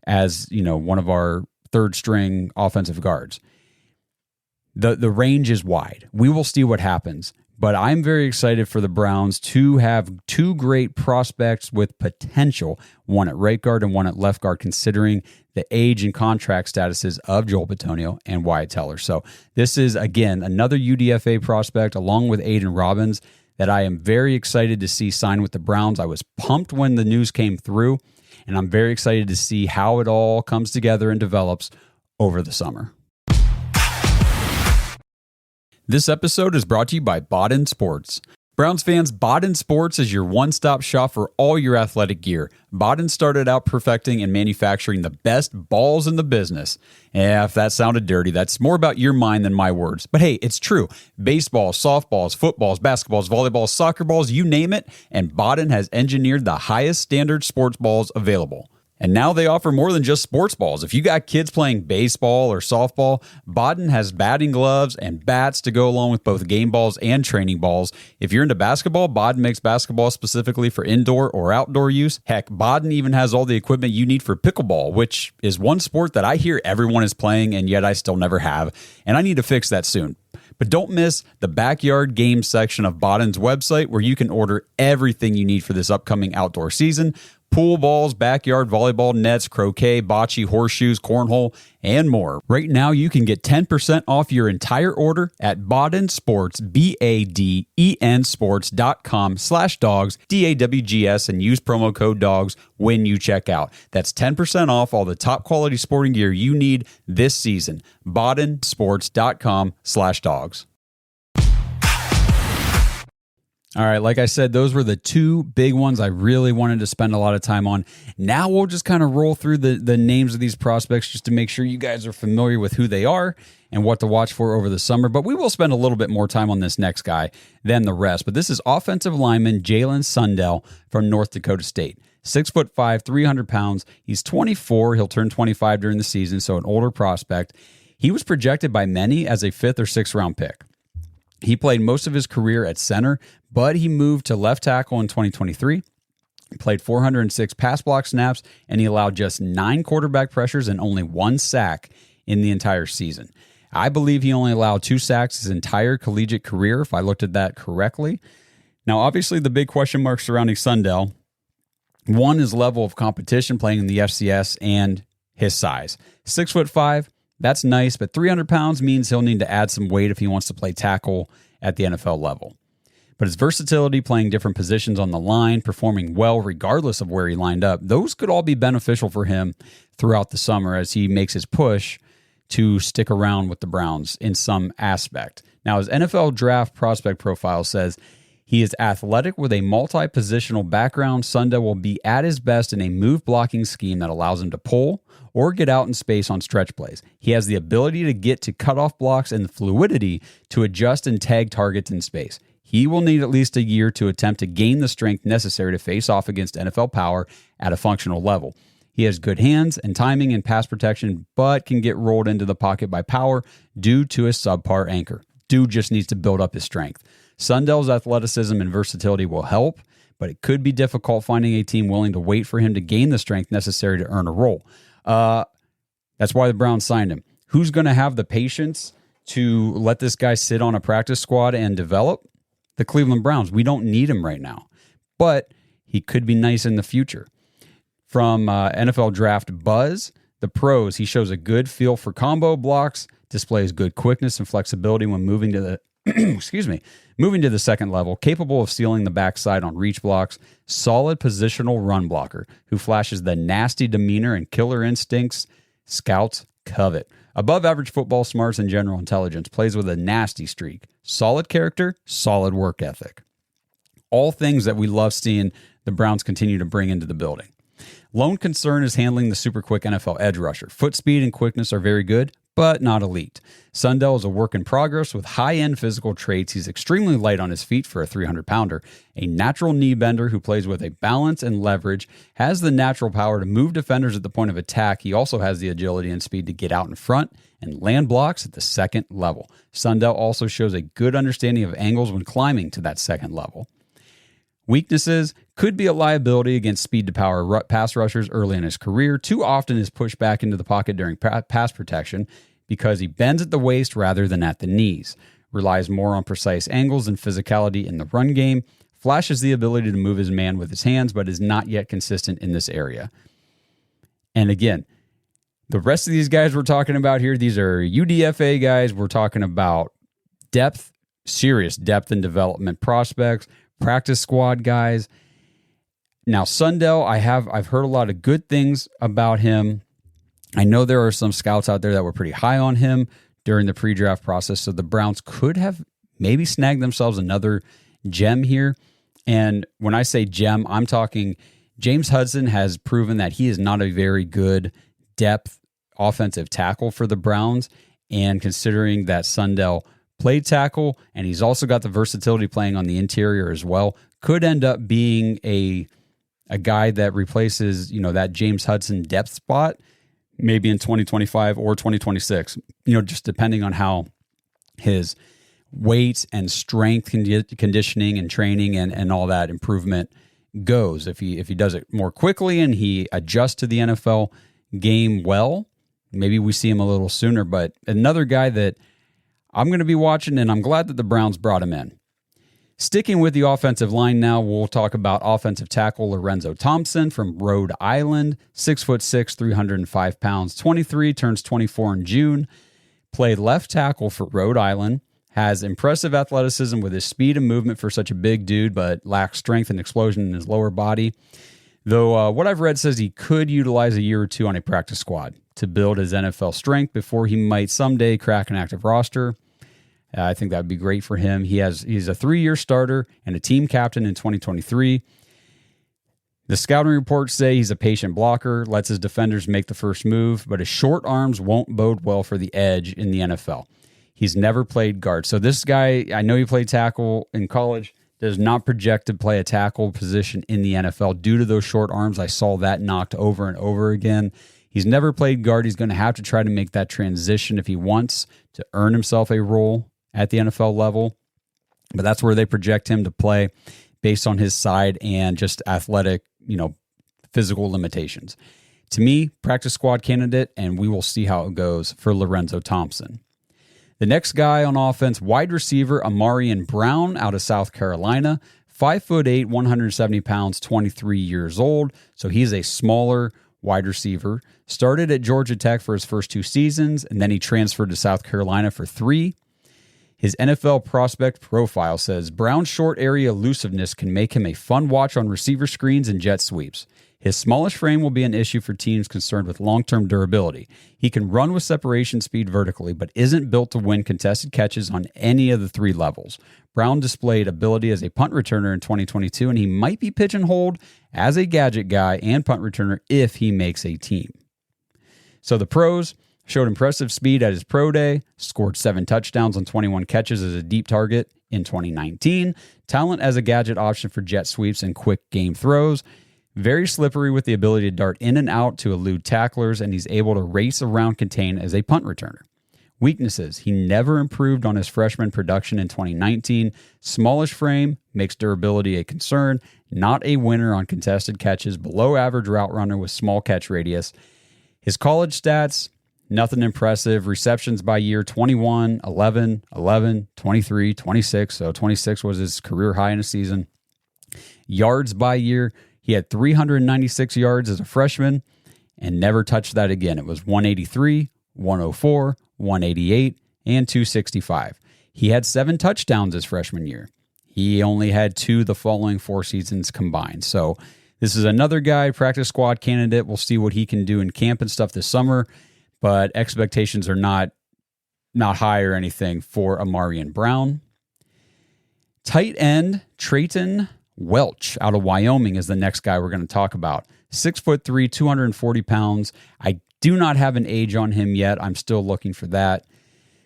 as, one of our third string offensive guards. The range is wide. We will see what happens. But I'm very excited for the Browns to have two great prospects with potential, one at right guard and one at left guard, considering the age and contract statuses of Joel Bitonio and Wyatt Teller. So this is, again, another UDFA prospect along with Aiden Robbins that I am very excited to see sign with the Browns. I was pumped when the news came through, and I'm very excited to see how it all comes together and develops over the summer. This episode is brought to you by Boden Sports. Browns fans, Boden Sports is your one-stop shop for all your athletic gear. Boden started out perfecting and manufacturing the best balls in the business. Yeah, if that sounded dirty, that's more about your mind than my words. But hey, it's true. Baseballs, softballs, footballs, basketballs, volleyballs, soccer balls, you name it, and Boden has engineered the highest standard sports balls available. And now they offer more than just sports balls. If you got kids playing baseball or softball, Boden has batting gloves and bats to go along with both game balls and training balls. If you're into basketball, Boden makes basketball specifically for indoor or outdoor use. Heck, Boden even has all the equipment you need for pickleball, which is one sport that I hear everyone is playing and yet I still never have. And I need to fix that soon. But don't miss the backyard games section of Boden's website where you can order everything you need for this upcoming outdoor season. Pool balls, backyard volleyball nets, croquet, bocce, horseshoes, cornhole, and more. Right now, you can get 10% off your entire order at Boden Sports, BADEN sports.com/dogs, DAWGS, and use promo code DOGS when you check out. That's 10% off all the top quality sporting gear you need this season. BodenSports.com/dogs. All right, like I said, those were the two big ones I really wanted to spend a lot of time on. Now we'll just kind of roll through the names of these prospects just to make sure you guys are familiar with who they are and what to watch for over the summer. But we will spend a little bit more time on this next guy than the rest. But this is offensive lineman Jalen Sundell from North Dakota State. 6'5", 300 pounds. He's 24. He'll turn 25 during the season, so an older prospect. He was projected by many as a 5th or 6th round pick. He played most of his career at center, but he moved to left tackle in 2023. He played 406 pass block snaps, and he allowed just 9 quarterback pressures and only 1 sack in the entire season. I believe he only allowed 2 sacks his entire collegiate career, if I looked at that correctly. Now, obviously, the big question mark surrounding Sundell, one is level of competition playing in the FCS and his size. 6'5", that's nice, but 300 pounds means he'll need to add some weight if he wants to play tackle at the NFL level. But his versatility, playing different positions on the line, performing well regardless of where he lined up, those could all be beneficial for him throughout the summer as he makes his push to stick around with the Browns in some aspect. Now, his NFL draft prospect profile says he is athletic with a multi-positional background. Sundell will be at his best in a move blocking scheme that allows him to pull or get out in space on stretch plays. He has the ability to get to cutoff blocks and the fluidity to adjust and tag targets in space. He will need at least a year to attempt to gain the strength necessary to face off against NFL power at a functional level. He has good hands and timing and pass protection, but can get rolled into the pocket by power due to his subpar anchor. Dude just needs to build up his strength. Sundell's athleticism and versatility will help, but it could be difficult finding a team willing to wait for him to gain the strength necessary to earn a role. That's why the Browns signed him. Who's going to have the patience to let this guy sit on a practice squad and develop? The Cleveland Browns. We don't need him right now, but he could be nice in the future. From NFL Draft Buzz, the pros, he shows a good feel for combo blocks, displays good quickness and flexibility when moving to the moving to the second level, capable of sealing the backside on reach blocks, solid positional run blocker who flashes the nasty demeanor and killer instincts scouts covet. Above average football smarts and general intelligence, plays with a nasty streak, solid character, solid work ethic. All things that we love seeing the Browns continue to bring into the building. Lone concern is handling the super quick NFL edge rusher. Foot speed and quickness are very good, but not elite. Sundell is a work in progress with high-end physical traits. He's extremely light on his feet for a 300-pounder, a natural knee bender who plays with a balance and leverage, has the natural power to move defenders at the point of attack. He also has the agility and speed to get out in front and land blocks at the second level. Sundell also shows a good understanding of angles when climbing to that second level. Weaknesses could be a liability against speed-to-power pass rushers early in his career. Too often is pushed back into the pocket during pass protection because he bends at the waist rather than at the knees. relies more on precise angles and physicality in the run game, flashes the ability to move his man with his hands, but is not yet consistent in this area. And again, the rest of these guys we're talking about here, these are UDFA guys. We're talking about depth, serious depth and development prospects, practice squad guys. Now, Sundell, I've heard a lot of good things about him. I know there are some scouts out there that were pretty high on him during the pre-draft process, so the Browns could have maybe snagged themselves another gem here. And when I say gem, I'm talking James Hudson has proven that he is not a very good depth offensive tackle for the Browns, and considering that Sundell played tackle and he's also got the versatility playing on the interior as well, could end up being a guy that replaces, that James Hudson depth spot, maybe in 2025 or 2026, just depending on how his weight and strength conditioning and training and all that improvement goes. If he does it more quickly and he adjusts to the NFL game well, maybe we see him a little sooner. But another guy that I'm going to be watching, and I'm glad that the Browns brought him in. Sticking with the offensive line now, we'll talk about offensive tackle Lorenzo Thompson from Rhode Island, 6'6", 305 pounds, 23, turns 24 in June. Played left tackle for Rhode Island, has impressive athleticism with his speed and movement for such a big dude, but lacks strength and explosion in his lower body. Though what I've read says he could utilize a year or two on a practice squad to build his NFL strength before he might someday crack an active roster. I think that would be great for him. He's a 3-year starter and a team captain in 2023. The scouting reports say he's a patient blocker, lets his defenders make the first move, but his short arms won't bode well for the edge in the NFL. He's never played guard. So this guy, I know he played tackle in college, does not project to play a tackle position in the NFL due to those short arms. I saw that knocked over and over again. He's never played guard. He's going to have to try to make that transition if he wants to earn himself a role at the NFL level. But that's where they project him to play based on his side and just athletic, physical limitations. To me, practice squad candidate, and we will see how it goes for Lorenzo Thompson. The next guy on offense, wide receiver Amarian Brown out of South Carolina, 5'8", 170 pounds, 23 years old. So he's a smaller wide receiver. Started at Georgia Tech for his first 2 seasons, and then he transferred to South Carolina for 3. His NFL prospect profile says Brown's short area elusiveness can make him a fun watch on receiver screens and jet sweeps. His smallish frame will be an issue for teams concerned with long-term durability. He can run with separation speed vertically, but isn't built to win contested catches on any of the 3 levels. Brown displayed ability as a punt returner in 2022, and he might be pigeonholed as a gadget guy and punt returner if he makes a team. So the pros: showed impressive speed at his pro day, scored 7 touchdowns on 21 catches as a deep target in 2019, talent as a gadget option for jet sweeps and quick game throws, very slippery with the ability to dart in and out to elude tacklers, and he's able to race around contain as a punt returner. Weaknesses: he never improved on his freshman production in 2019, smallish frame, makes durability a concern, not a winner on contested catches, below average route runner with small catch radius. His college stats: nothing impressive. Receptions by year: 21, 11, 11, 23, 26. So 26 was his career high in a season. Yards by year: he had 396 yards as a freshman and never touched that again. It was 183, 104, 188, and 265. He had 7 touchdowns his freshman year. He only had 2 the following 4 seasons combined. So this is another guy, practice squad candidate. We'll see what he can do in camp and stuff this summer, but expectations are not high or anything for Amarian Brown. Tight end Trayton Welch out of Wyoming is the next guy we're going to talk about. 6'3", 240 pounds. I do not have an age on him yet. I'm still looking for that.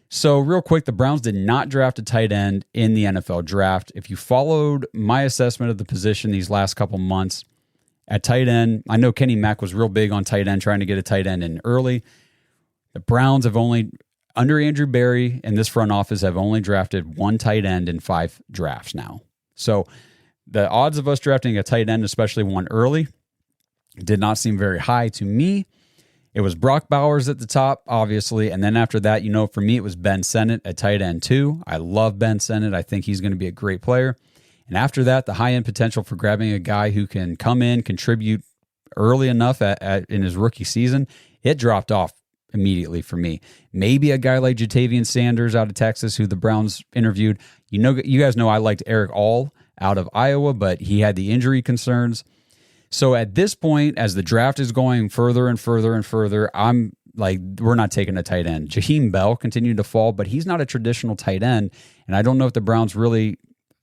So real quick, the Browns did not draft a tight end in the NFL draft. If you followed my assessment of the position these last couple months at tight end, I know Kenny Mack was real big on tight end, trying to get a tight end in early. The Browns have only, under Andrew Berry and this front office, have only drafted 1 tight end in 5 drafts now. So the odds of us drafting a tight end, especially one early, did not seem very high to me. It was Brock Bowers at the top, obviously, and then after that, for me, it was Ben Sennett at tight end too. I love Ben Sennett. I think he's going to be a great player. And after that, the high-end potential for grabbing a guy who can come in, contribute early enough in his rookie season, it dropped off immediately for me. Maybe a guy like Jatavian Sanders out of Texas, who the Browns interviewed. You guys know I liked Eric All out of Iowa, but he had the injury concerns. So at this point, as the draft is going further and further and further, I'm like, we're not taking a tight end. Jaheim Bell continued to fall, but he's not a traditional tight end, and I don't know if the Browns really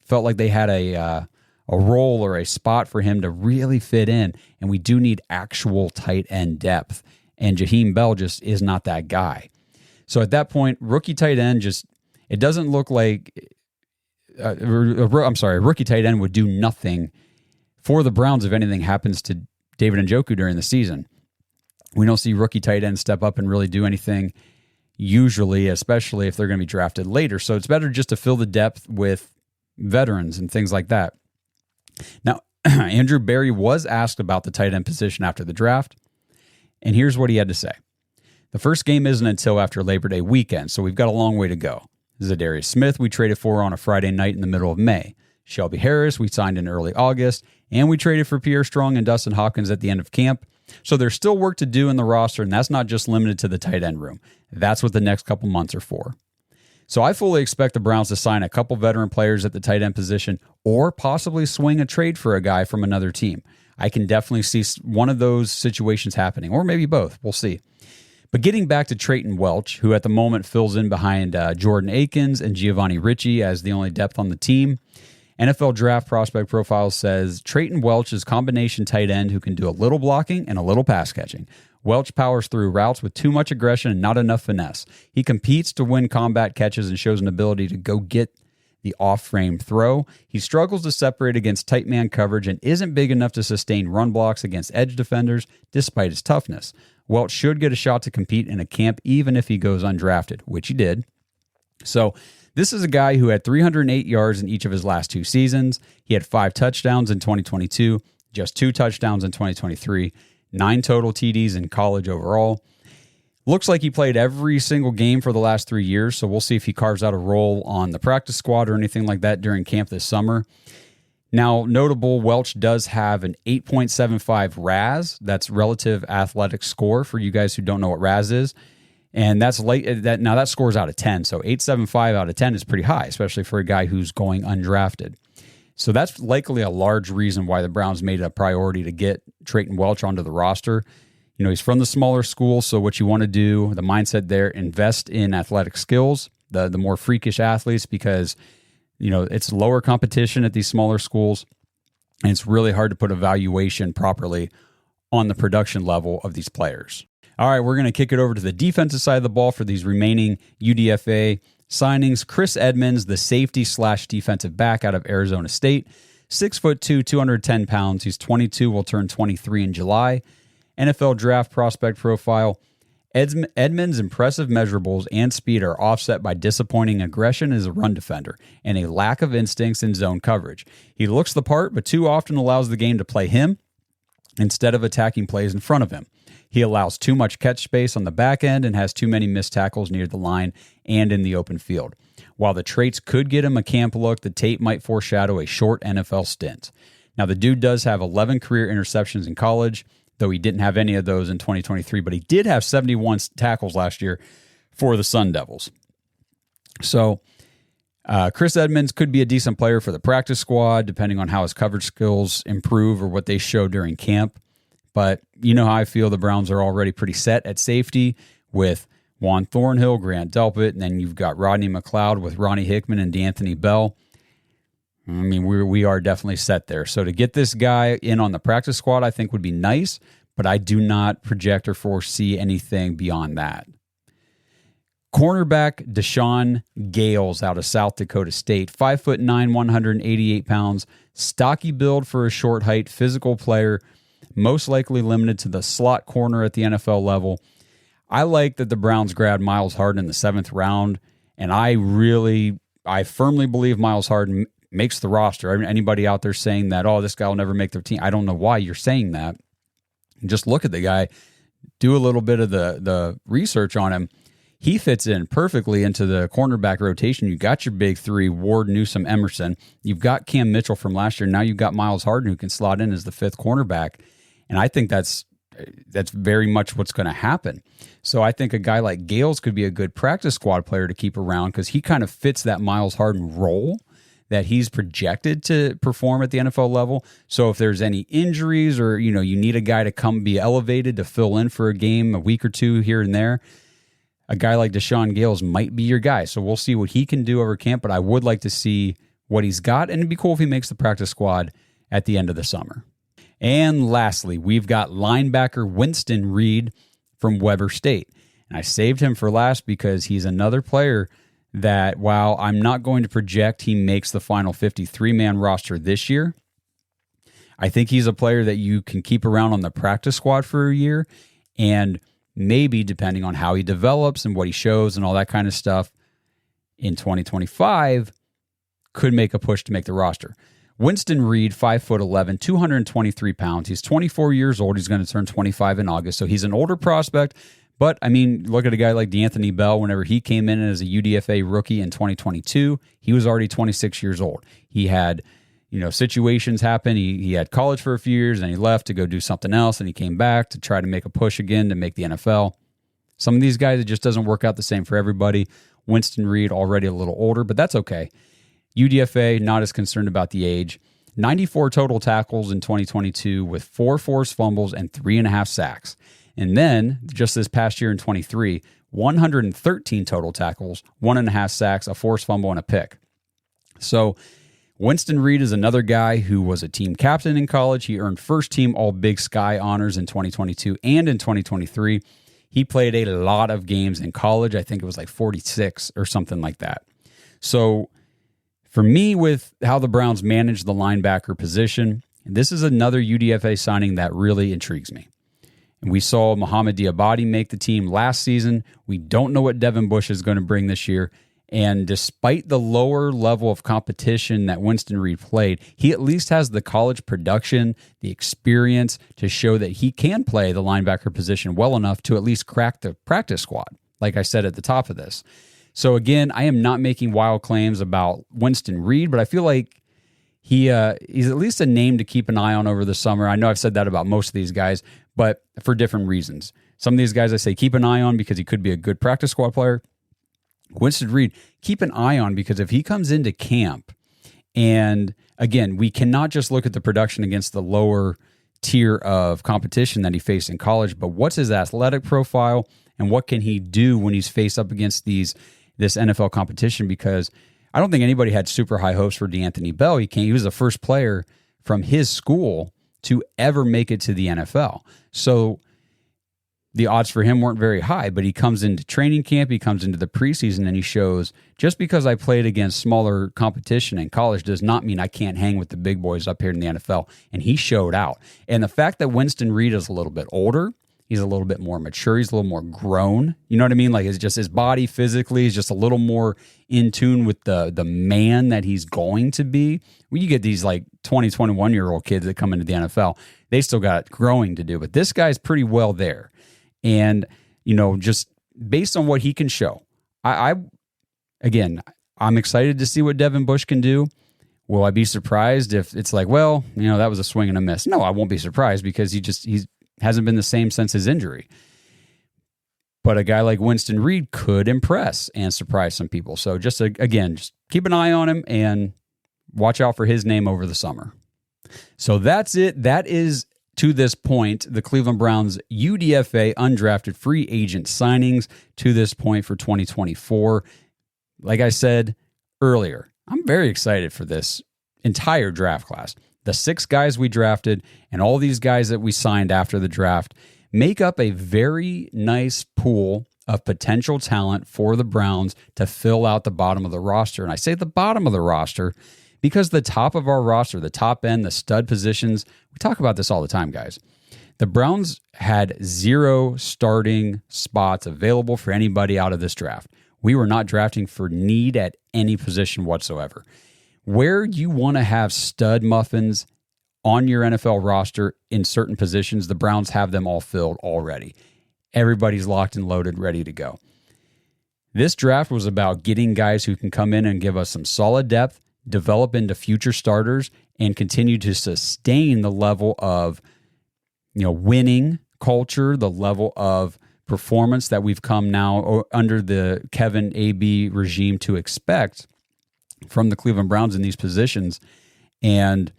felt like they had a role or a spot for him to really fit in, and we do need actual tight end depth, and Jaheim Bell just is not that guy. So at that point, rookie tight end it doesn't look like a rookie tight end would do nothing for the Browns if anything happens to David Njoku during the season. We don't see rookie tight ends step up and really do anything usually, especially if they're going to be drafted later. So it's better just to fill the depth with veterans and things like that. Now, Andrew Berry was asked about the tight end position after the draft, and here's what he had to say. The first game isn't until after Labor Day weekend, so we've got a long way to go. Zadarius Smith we traded for on a Friday night in the middle of May. Shelby Harris we signed in early August, and we traded for Pierre Strong and Dustin Hopkins at the end of camp. So there's still work to do in the roster, and that's not just limited to the tight end room. That's what the next couple months are for. So I fully expect the Browns to sign a couple veteran players at the tight end position or possibly swing a trade for a guy from another team. I can definitely see one of those situations happening, or maybe both. We'll see. But getting back to Trayton Welch, who at the moment fills in behind Jordan Akins and Giovanni Ricci as the only depth on the team, NFL Draft Prospect Profile says Trayton Welch is combination tight end who can do a little blocking and a little pass catching. Welch powers through routes with too much aggression and not enough finesse. He competes to win combat catches and shows an ability to go get the off-frame throw. He struggles to separate against tight man coverage and isn't big enough to sustain run blocks against edge defenders despite his toughness. Welch should get a shot to compete in a camp even if he goes undrafted, which he did. So this is a guy who had 308 yards in each of his last two seasons. He had 5 touchdowns in 2022, just 2 touchdowns in 2023, 9 total TDs in college overall. Looks like he played every single game for the last 3 years, so we'll see if he carves out a role on the practice squad or anything like that during camp this summer. Now, notable, Welch does have an 8.75 RAS. That's relative athletic score for you guys who don't know what RAS is. And that's now that scores out of 10. So 8.75 out of 10 is pretty high, especially for a guy who's going undrafted. So that's likely a large reason why the Browns made it a priority to get Trayton Welch onto the roster. He's from the smaller school, so what you want to do, the mindset there, invest in athletic skills, the more freakish athletes, because it's lower competition at these smaller schools, and it's really hard to put a valuation properly on the production level of these players. All right, we're going to kick it over to the defensive side of the ball for these remaining UDFA signings. Chris Edmonds, the safety/defensive back out of Arizona State, 6'2", 210 pounds. He's 22, will turn 23 in July. NFL Draft Prospect Profile. Edmonds' impressive measurables and speed are offset by disappointing aggression as a run defender and a lack of instincts in zone coverage. He looks the part, but too often allows the game to play him instead of attacking plays in front of him. He allows too much catch space on the back end and has too many missed tackles near the line and in the open field. While the traits could get him a camp look, the tape might foreshadow a short NFL stint. Now, the dude does have 11 career interceptions in college, though he didn't have any of those in 2023, but he did have 71 tackles last year for the Sun Devils. So Chris Edmonds could be a decent player for the practice squad, depending on how his coverage skills improve or what they show during camp. But you know how I feel the Browns are already pretty set at safety with Juan Thornhill, Grant Delpit, and then you've got Rodney McLeod with Ronnie Hickman and D'Anthony Bell. I mean, we are definitely set there. So to get this guy in on the practice squad, I think would be nice, but I do not project or foresee anything beyond that. Cornerback Deshaun Gales out of South Dakota State, 5'9", 188 pounds, stocky build for a short height, physical player, most likely limited to the slot corner at the NFL level. I like that the Browns grabbed Miles Harden in the 7th round, and I firmly believe Miles Harden makes the roster. I mean, anybody out there saying that, this guy will never make their team, I don't know why you're saying that. Just look at the guy. do a little bit of the research on him, he fits in perfectly into the cornerback rotation. You got your big three, Ward, Newsome, Emerson. You've got Cam Mitchell from last year. Now you've got Miles Harden who can slot in as the fifth cornerback. And I think that's very much what's going to happen. So I think a guy like Gales could be a good practice squad player to keep around because he kind of fits that Miles Harden role that he's projected to perform at the NFL level. So if there's any injuries or, you need a guy to come be elevated to fill in for a game, a week or two here and there, a guy like Deshaun Gales might be your guy. So we'll see what he can do over camp, but I would like to see what he's got, and it'd be cool if he makes the practice squad at the end of the summer. And lastly, we've got linebacker Winston Reed from Weber State. And I saved him for last because he's another player that, while I'm not going to project he makes the final 53-man roster this year, I think he's a player that you can keep around on the practice squad for a year, and maybe, depending on how he develops and what he shows and all that kind of stuff, in 2025, could make a push to make the roster. Winston Reed, 5'11", 223 pounds. He's 24 years old. He's going to turn 25 in August, so he's an older prospect. But, I mean, look at a guy like D'Anthony Bell. Whenever he came in as a UDFA rookie in 2022, he was already 26 years old. He had, situations happen. He had college for a few years, and he left to go do something else, and he came back to try to make a push again to make the NFL. Some of these guys, it just doesn't work out the same for everybody. Winston Reed, already a little older, but that's okay. UDFA, not as concerned about the age. 94 total tackles in 2022 with 4 forced fumbles and 3.5 sacks. And then, just this past year in 23, 113 total tackles, 1.5 sacks, a forced fumble, and a pick. So Winston Reed is another guy who was a team captain in college. He earned first-team All-Big Sky honors in 2022 and in 2023. He played a lot of games in college. I think it was like 46 or something like that. So for me, with how the Browns manage the linebacker position, this is another UDFA signing that really intrigues me. And we saw Mohamed Diabate make the team last season. We don't know what Devin Bush is going to bring this year. And despite the lower level of competition that Winston Reed played, he at least has the college production, the experience to show that he can play the linebacker position well enough to at least crack the practice squad, like I said at the top of this. So again, I am not making wild claims about Winston Reed, but I feel like he's at least a name to keep an eye on over the summer. I know I've said that about most of these guys, but for different reasons. Some of these guys I say keep an eye on because he could be a good practice squad player. Winston Reed, keep an eye on because if he comes into camp, and again, we cannot just look at the production against the lower tier of competition that he faced in college, but what's his athletic profile and what can he do when he's faced up against this NFL competition? Because I don't think anybody had super high hopes for D'Anthony Bell. He was the first player from his school to ever make it to the NFL. So the odds for him weren't very high, but he comes into training camp, he comes into the preseason, and he shows just because I played against smaller competition in college does not mean I can't hang with the big boys up here in the NFL. And he showed out. And the fact that Winston Reed is a little bit older, he's a little bit more mature, he's a little more grown. You know what I mean? Like, it's just his body physically is just a little more in tune with the man that he's going to be. When you get these like 20, 21-year-old kids that come into the NFL, they still got growing to do. But this guy's pretty well there. And, just based on what he can show, I'm excited to see what Devin Bush can do. Will I be surprised if it's like, well, that was a swing and a miss? No, I won't be surprised because he hasn't been the same since his injury. But a guy like Winston Reed could impress and surprise some people. So just keep an eye on him and watch out for his name over the summer. So that's it. That is, to this point, the Cleveland Browns UDFA undrafted free agent signings to this point for 2024. Like I said earlier, I'm very excited for this entire draft class. The 6 guys we drafted and all these guys that we signed after the draft make up a very nice pool of potential talent for the Browns to fill out the bottom of the roster. And I say the bottom of the roster because the top of our roster, the top end, the stud positions, we talk about this all the time, guys. The Browns had 0 starting spots available for anybody out of this draft. We were not drafting for need at any position whatsoever. Where you want to have stud muffins on your NFL roster in certain positions, the Browns have them all filled already. everybody's locked and loaded, ready to go. This draft was about getting guys who can come in and give us some solid depth, develop into future starters, and continue to sustain the level of, winning culture, the level of performance that we've come now under the Kevin AB regime to expect from the Cleveland Browns in these positions. And,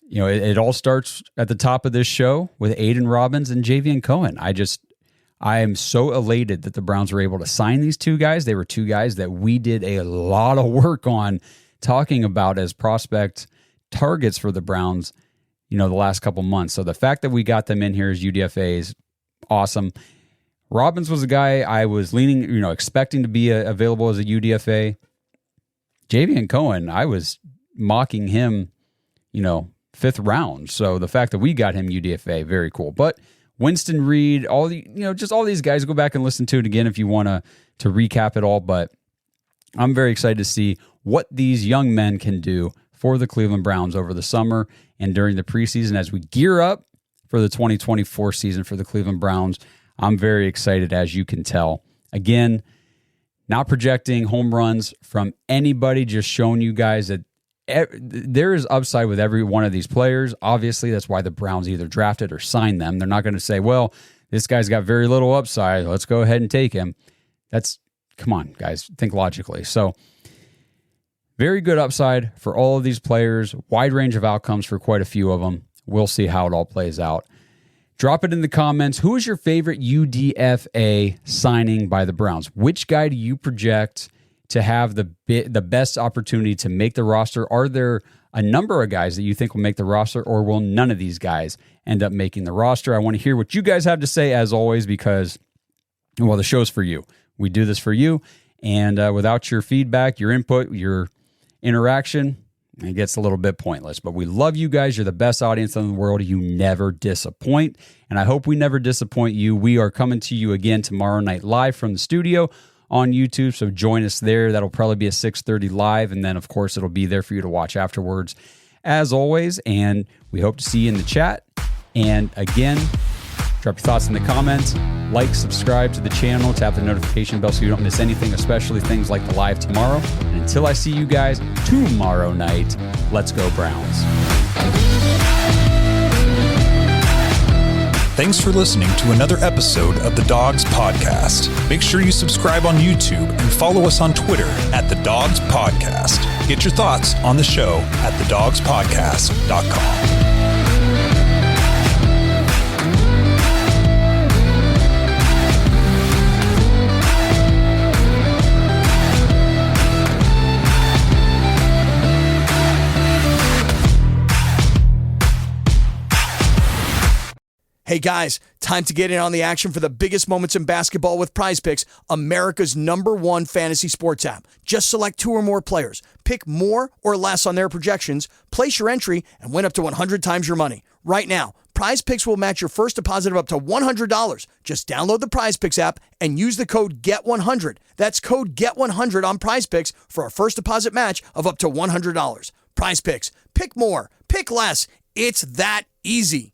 it all starts at the top of this show with Aiden Robbins and Javen Cohen. I am so elated that the Browns were able to sign these two guys. They were two guys that we did a lot of work on talking about as prospect targets for the Browns, the last couple months. So the fact that we got them in here as UDFA is awesome. Robbins was a guy I was leaning, expecting to be available as a UDFA. Javen Cohen, I was mocking him, 5th round. So the fact that we got him UDFA, very cool. But Winston Reed, all these guys, go back and listen to it again if you want to recap it all. But I'm very excited to see what these young men can do for the Cleveland Browns over the summer and during the preseason as we gear up for the 2024 season for the Cleveland Browns. I'm very excited, as you can tell. Again, not projecting home runs from anybody, just showing you guys that there is upside with every one of these players. Obviously, that's why the Browns either drafted or signed them. They're not going to say, well, this guy's got very little upside, let's go ahead and take him. Come on, guys, think logically. So, very good upside for all of these players, wide range of outcomes for quite a few of them. We'll see how it all plays out. Drop it in the comments. Who is your favorite UDFA signing by the Browns? Which guy do you project to have the best opportunity to make the roster? Are there a number of guys that you think will make the roster, or will none of these guys end up making the roster? I want to hear what you guys have to say, as always, because, the show's for you. We do this for you, and without your feedback, your input, your interaction, it gets a little bit pointless. But we love you guys. You're the best audience in the world. You never disappoint, and I hope we never disappoint you. We are coming to you again tomorrow night live from the studio on YouTube, so join us there. That'll probably be a 6:30 live, and then, of course, it'll be there for you to watch afterwards, as always, and we hope to see you in the chat. And again, drop your thoughts in the comments, like, subscribe to the channel, tap the notification bell so you don't miss anything, especially things like the live tomorrow. And until I see you guys tomorrow night, let's go Browns. Thanks for listening to another episode of the Dogs Podcast. Make sure you subscribe on YouTube and follow us on Twitter at The Dogs Podcast. Get your thoughts on the show at thedogspodcast.com. Hey guys, time to get in on the action for the biggest moments in basketball with PrizePicks, America's #1 fantasy sports app. Just select 2 or more players, pick more or less on their projections, place your entry, and win up to 100 times your money. Right now, PrizePicks will match your first deposit of up to $100. Just download the PrizePicks app and use the code GET100. That's code GET100 on PrizePicks for a first deposit match of up to $100. PrizePicks, pick more, pick less. It's that easy.